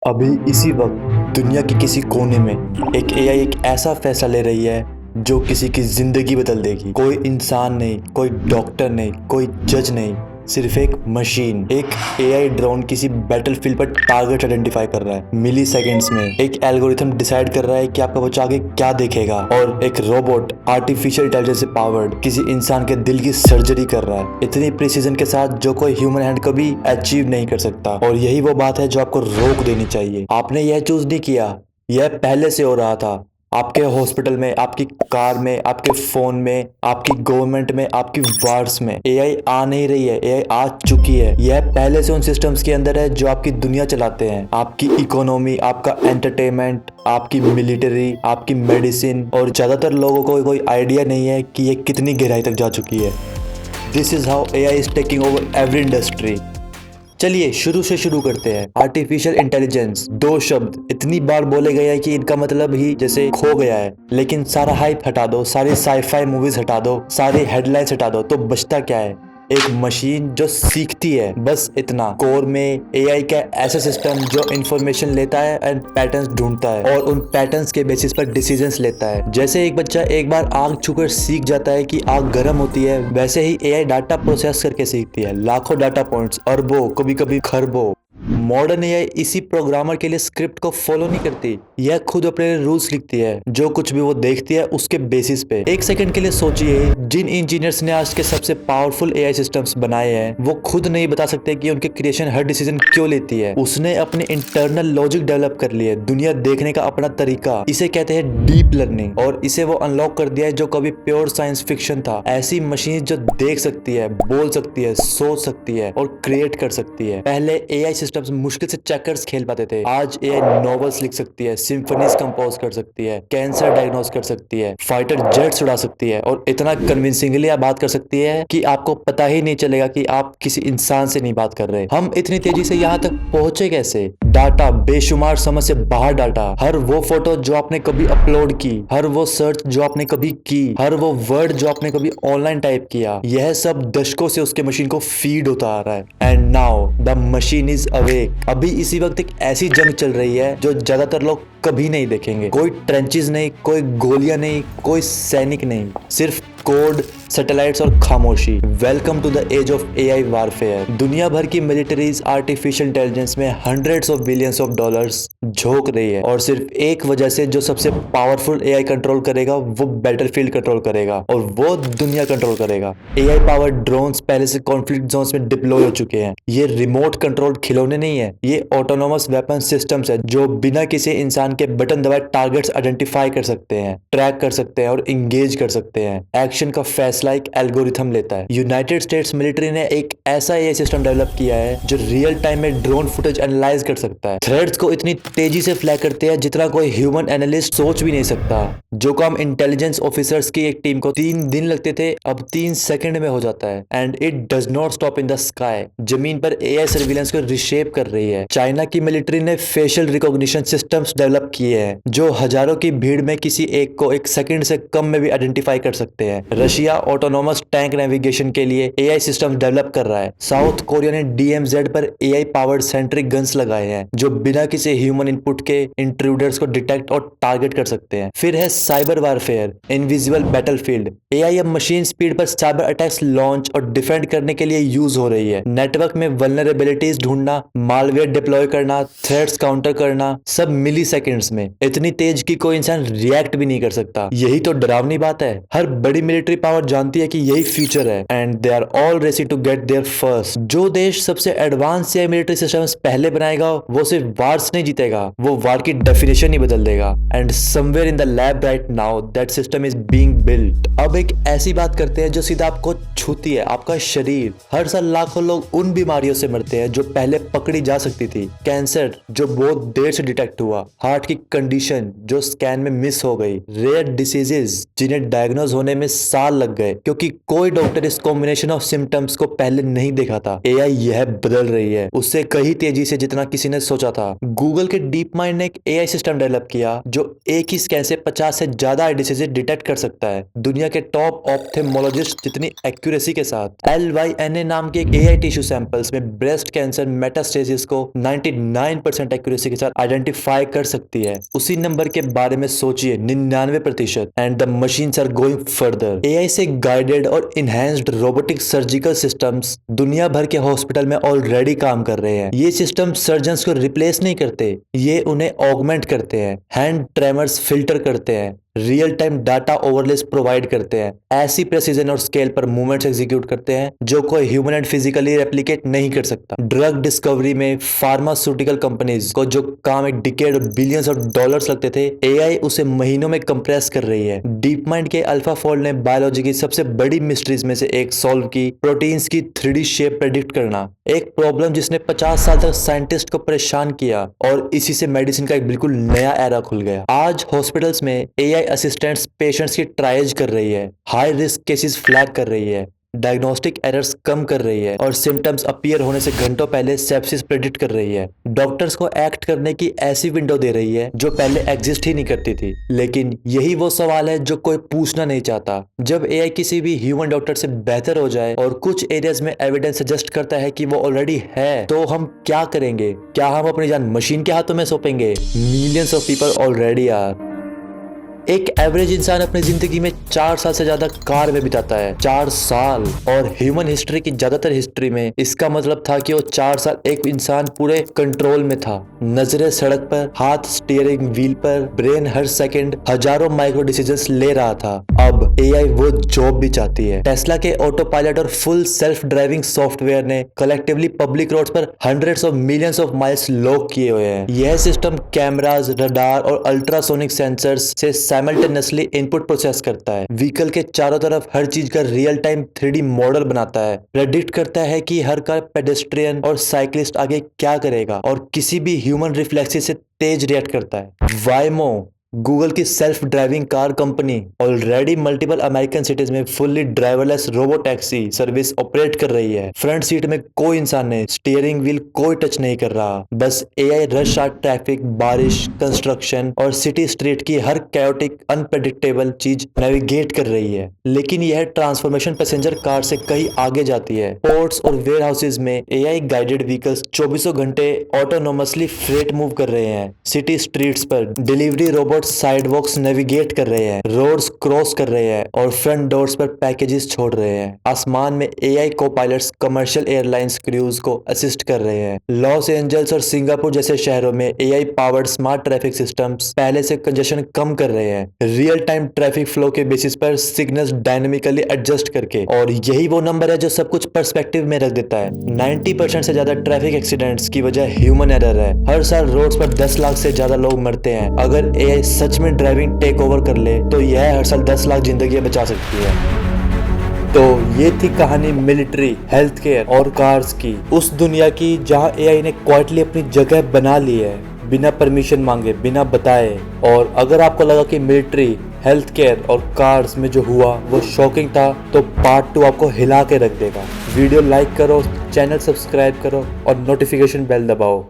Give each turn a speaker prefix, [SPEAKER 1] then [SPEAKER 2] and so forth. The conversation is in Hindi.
[SPEAKER 1] अभी इसी वक्त दुनिया के किसी कोने में एक एआई एक ऐसा फैसला ले रही है जो किसी की जिंदगी बदल देगी। कोई इंसान नहीं, कोई डॉक्टर नहीं, कोई जज नहीं, सिर्फ एक मशीन, एक एआई ड्रोन किसी बैटलफील्ड पर टारगेट आइडेंटिफाई कर रहा है। मिली सेकेंड्स में एक एल्गोरिथम डिसाइड कर रहा है कि आपका बच्चा आगे क्या देखेगा, और एक रोबोट आर्टिफिशियल इंटेलिजेंस से पावर्ड किसी इंसान के दिल की सर्जरी कर रहा है, इतनी प्रिसीजन के साथ जो कोई ह्यूमन हैंड कभी अचीव नहीं कर सकता। और यही वो बात है जो आपको रोक देनी चाहिए। आपने यह चूज नहीं किया, यह पहले से हो रहा था। आपके हॉस्पिटल में, आपकी कार में, आपके फोन में, आपकी गवर्नमेंट में, आपकी वार्ड्स में एआई आ नहीं रही है, एआई आ चुकी है। यह पहले से उन सिस्टम्स के अंदर है जो आपकी दुनिया चलाते हैं, आपकी इकोनॉमी, आपका एंटरटेनमेंट, आपकी मिलिट्री, आपकी मेडिसिन। और ज्यादातर लोगों को कोई आइडिया नहीं है कि ये कितनी गहराई तक जा चुकी है। This is how AI is taking over every industry. चलिए शुरू से शुरू करते हैं। आर्टिफिशियल इंटेलिजेंस, दो शब्द इतनी बार बोले गए हैं कि इनका मतलब ही जैसे खो गया है। लेकिन सारा हाइप हटा दो, सारी साईफाई मूवीज हटा दो, सारी हेडलाइंस हटा दो, तो बचता क्या है? एक मशीन जो सीखती है, बस इतना। कोर में एआई का ऐसा सिस्टम जो इंफॉर्मेशन लेता है एंड पैटर्न्स ढूंढता है और उन पैटर्न्स के बेसिस पर डिसीजंस लेता है। जैसे एक बच्चा एक बार आग छूकर सीख जाता है कि आग गर्म होती है, वैसे ही एआई डाटा प्रोसेस करके सीखती है। लाखों डाटा पॉइंट्स, अरबों, कभी कभी खरबों। मॉडर्न एआई इसी प्रोग्रामर के लिए स्क्रिप्ट को फॉलो नहीं करती, यह खुद अपने रूल्स लिखती है। जो कुछ भी वो देखती है उसके बेसिस पे। एक सेकंड के लिए सोचिए, जिन इंजीनियर्स ने आज के सबसे पावरफुल एआई सिस्टम्स बनाए हैं, वो खुद नहीं बता सकते कि उनके क्रिएशन हर डिसीजन क्यों लेती है। उसने अपने इंटरनल लॉजिक डेवलप कर लिए, दुनिया देखने का अपना तरीका। इसे कहते हैं डीप लर्निंग, और इसे वो अनलॉक कर दिया है जो कभी प्योर साइंस फिक्शन था। ऐसी मशीन जो देख सकती है, बोल सकती है, सोच सकती है और क्रिएट कर सकती है। पहले एआई सिस्टम्स मुश्किल से चेकर्स खेल पाते थे, आज एआई नॉवेल्स लिख सकती है, सिम्फनीज कंपोज कर सकती है, कैंसर डायग्नोस कर सकती है, फाइटर जेट्स उड़ा सकती है, और इतना कन्विंसिंगली बात कर सकती है कि आपको पता ही नहीं चलेगा कि आप किसी इंसान से नहीं बात कर रहे। हम इतनी तेजी से यहाँ तक पहुंचे कैसे? डाटा, बेशुमार समझ से बाहर डाटा। हर वो फोटो जो आपने कभी अपलोड की, हर वो सर्च जो आपने कभी की, हर वो वर्ड जो आपने कभी ऑनलाइन टाइप किया, यह सब दशकों से उसके मशीन को फीड होता आ रहा है। And now the machine is awake. अभी इसी वक्त एक ऐसी जंग चल रही है जो ज्यादातर लोग कभी नहीं देखेंगे। कोई ट्रेंचेस नहीं, कोई गोलियां नहीं, कोई सैनिक नहीं, सिर्फ कोड, सैटेलाइट्स और खामोशी। Welcome to the age of AI warfare. दुनिया भर की मिलिट्रीज आर्टिफिशियल इंटेलिजेंस में hundreds of billions of dollars झोंक रही है, और सिर्फ एक वजह से, जो सबसे पावरफुल एआई कंट्रोल करेगा वो बैटलफील्ड कंट्रोल करेगा, और वो दुनिया कंट्रोल करेगा। एआई पावर्ड ड्रोन्स पहले से कॉन्फ्लिक्ट जोन्स में डिप्लॉय हो चुके हैं। ये रिमोट कंट्रोल खिलौने नहीं है, ये ऑटोनोमस वेपन सिस्टम्स है जो बिना किसी इंसान के बटन दबाए टारगेट्स आइडेंटिफाई कर सकते हैं, ट्रैक कर सकते हैं और इंगेज कर सकते हैं। एक्शन का फैसला एक एल्गोरिथम लेता है। यूनाइटेड स्टेट्स मिलिट्री ने एक ऐसा एआई सिस्टम डेवलप किया है जो रियल टाइम में ड्रोन फुटेज एनालाइज कर सकता है, थ्रेड्स को इतनी तेजी से फ्लैग करते हैं जितना कोई ह्यूमन एनालिस्ट सोच भी नहीं सकता। जो काम इंटेलिजेंस ऑफिसर्स की एक टीम को 3 दिन लगते थे, अब 3 सेकंड में हो जाता है। And it does not stop in the sky. जमीन पर एआई सर्विलेंस को रिशेप कर रही है। चाइना की मिलिट्री ने फेशियल रिकॉग्निशन सिस्टम्स डेवलप किए हैं जो हजारों की भीड़ में किसी एक को 1 सेकंड से कम में भी आइडेंटिफाई कर सकते हैं। रशिया ऑटोनोमस टैंक नेविगेशन के लिए एआई सिस्टम डेवलप कर रहा है। साउथ कोरिया ने डीएमजेड पर एआई पावर्ड सेंट्रिक गन्स लगाए हैं जो बिना किसी ह्यूमन इनपुट के इंट्रूडर्स को डिटेक्ट और टारगेट कर सकते हैं। फिर है cyber warfare, invisible battlefield. AI अब मशीन स्पीड पर साइबर अटैक्स लॉन्च और डिफेंड करने के लिए यूज हो रही है। नेटवर्क में वल्नरेबिलिटीज ढूंढना, मालवेयर डिप्लॉय करना, थ्रेट्स काउंटर करना, सब मिली सेकेंड्स में, इतनी तेज कि कोई इंसान रिएक्ट भी नहीं कर सकता। यही तो डरावनी बात है। हर बड़ी मिलिट्री पावर जानती है कि यही फ्यूचर है, and they are all ready to get there first. जो देश सबसे एडवांस एआई मिलिट्री सिस्टम्स पहले बनाएगा वो सिर्फ वार्स नहीं जीतेगा, वो वार की डेफिनेशन ही बदल देगा। And somewhere in the lab right now that system is being built. अब एक ऐसी बात करते हैं जो सीधा आपको छूती है, आपका शरीर। हर साल लाखों लोग उन बीमारियों से मरते हैं जो पहले पकड़ी जा सकती थी। कैंसर जो बहुत देर से डिटेक्ट हुआ, हार्ट की कंडीशन जो स्कैन में मिस हो गई, रेयर डिसीजेस जिन्हें डायग्नोज होने में साल लग गए क्योंकि कोई डॉक्टर इस कॉम्बिनेशन ऑफ सिम्टम्स को पहले नहीं देखा था। एआई यह बदल रही है, उससे कहीं तेजी से जितना किसी ने सोचा था। गूगल के डीप माइंड ने एक एआई सिस्टम डेवलप किया जो एक ही स्कैन से 50 से ज्यादा डिसीज डिटेक्ट कर सकता है, दुनिया के टॉप ऑप्थेमोलॉजिस्ट जितनी एक्यूरेसी के साथ। LYNA नाम के एक एआई टिश्यू सैंपल्स में ब्रेस्ट कैंसर मेटास्टेसिस को 99% एक्यूरेसी के साथ आइडेंटिफाई कर सकती है। उसी नंबर के बारे में सोचिए, 99%। And the machines are going further. AI से गाइडेड और इनहैंस्ड रोबोटिक सर्जिकल सिस्टम्स दुनिया भर के हॉस्पिटल में ऑलरेडी काम कर रहे हैं। ये सिस्टम सर्जन्स को रिप्लेस नहीं करते, ये उन्हें ऑगमेंट करते हैं, हैंड ट्रेमर्स फिल्टर करते हैं, real time data overlays provide करते हैं, ऐसी प्रेसिजन और स्केल पर मूवमेंट्स एग्जीक्यूट करते हैं जो कोई ह्यूमन एंड फिजिकली रेप्लिकेट नहीं कर सकता। ड्रग डिस्कवरी में फार्मास्यूटिकल कंपनीज को जो काम एक डिकेड और बिलियंस ऑफ डॉलर्स लगते थे, एआई उसे महीनों में कंप्रेस कर रही है। डीप माइंड के अल्फाफोल्ड ने बायोलॉजी की सबसे बड़ी मिस्ट्रीज में से एक सॉल्व की, प्रोटीन्स की 3D शेप प्रेडिक्ट करना, एक प्रॉब्लम जिसने 50 साल तक साइंटिस्ट को परेशान किया, और इसी से मेडिसिन का एक बिल्कुल नया एरा खुल गया। आज हॉस्पिटल्स में एआई असिस्टेंट्स पेशेंट्स की ट्रायज कर रही है, हाई रिस्क केसेस फ्लैग कर रही है, डायग्नोस्टिक एरर्स कम कर रही है, और सिम्टम्स अपीयर होने से घंटों पहले सेप्सिस प्रेडिक्ट कर रही है। डॉक्टर्स को एक्ट करने की ऐसी विंडो दे रही है जो पहले एग्जिस्ट ही नहीं करती थी। लेकिन यही वो सवाल है जो कोई पूछना नहीं चाहता। जब एआई किसी भी ह्यूमन डॉक्टर से बेहतर हो जाए और कुछ एरियाज में एविडेंस सजेस्ट करता है कि वो ऑलरेडी है, तो हम क्या करेंगे? क्या हम अपनी जान मशीन के हाथों में सौंपेंगे? Millions of people already are. एक एवरेज इंसान अपनी जिंदगी में 4 साल से ज्यादा कार में बिताता है। 4 साल। और ह्यूमन हिस्ट्री की ज्यादातर हिस्ट्री में इसका मतलब था कि वो 4 साल एक इंसान पूरे कंट्रोल में था। नजरें सड़क पर, हाथ स्टीयरिंग व्हील पर, ब्रेन हर सेकंड हजारों माइक्रो डिसीजंस ले रहा था। अब एआई वो जॉब भी चाहती है। टेस्ला के ऑटो पायलट और फुल सेल्फ ड्राइविंग सॉफ्टवेयर ने कलेक्टिवली पब्लिक रोड्स पर hundreds of millions of miles lock किए हुए हैं। यह सिस्टम कैमराज, रडार और अल्ट्रासोनिक सेंसर्स से साइमल्टेनियसली इनपुट प्रोसेस करता है, व्हीकल के चारों तरफ हर चीज का रियल टाइम 3D मॉडल बनाता है, प्रेडिक्ट करता है कि हर कार, पेडेस्ट्रियन और साइक्लिस्ट आगे क्या करेगा, और किसी भी ह्यूमन रिफ्लेक्स से तेज रिएक्ट करता है। वायमो, गूगल की self driving car company, already multiple American cities में fully driverless robo taxi service operate कर रही है। फ्रंट सीट में कोई इंसान नहीं, स्टीयरिंग व्हील कोई टच नहीं कर रहा, बस एआई रश आवर ट्रैफिक, बारिश, कंस्ट्रक्शन और सिटी स्ट्रीट की हर कैओटिक अनप्रेडिक्टेबल चीज नेविगेट कर रही है। लेकिन यह ट्रांसफॉर्मेशन पैसेंजर कार से कहीं आगे जाती है। पोर्ट्स और वेयर हाउसेज में एआई गाइडेड व्हीकल्स 24 घंटे ऑटोनोमसली फ्रेट मूव कर रहे हैं। सिटी स्ट्रीट्स पर डिलीवरी रोबोट साइडवॉक्स नेविगेट कर रहे हैं, रोड्स क्रॉस कर रहे हैं और फ्रंट डोर्स पर पैकेजेस छोड़ रहे हैं। आसमान में एआई को पायलट्स कमर्शियल एयरलाइंस क्रूज को असिस्ट कर रहे हैं। लॉस एंजल्स और सिंगापुर जैसे शहरों में AI powered smart traffic systems पहले से कंजेशन कम कर रहे हैं, रियल टाइम ट्रैफिक फ्लो के बेसिस पर सिग्नल्स डायनेमिकली एडजस्ट करके। और यही वो नंबर है जो सब कुछ पर्सपेक्टिव में रख देता है। 90% से ज्यादा ट्रैफिक एक्सीडेंट्स की वजह ह्यूमन एरर है। हर साल रोड्स पर 10 लाख से ज्यादा लोग मरते हैं। अगर एआई सच में ड्राइविंग टेक ओवर कर ले तो यह हर साल 10 लाख जिंदगियां बचा सकती है। तो ये थी कहानी मिलिट्री, हेल्थ केयर और कार्स की, उस दुनिया की जहां एआई ने क्वाइटली अपनी जगह बना ली है, बिना परमिशन मांगे, बिना बताए। और अगर आपको लगा कि मिलिट्री, हेल्थ केयर और कार्स में जो हुआ वो शॉकिंग था, तो पार्ट 2 आपको हिला के रख देगा। वीडियो लाइक करो, चैनल सब्सक्राइब करो और नोटिफिकेशन बेल दबाओ।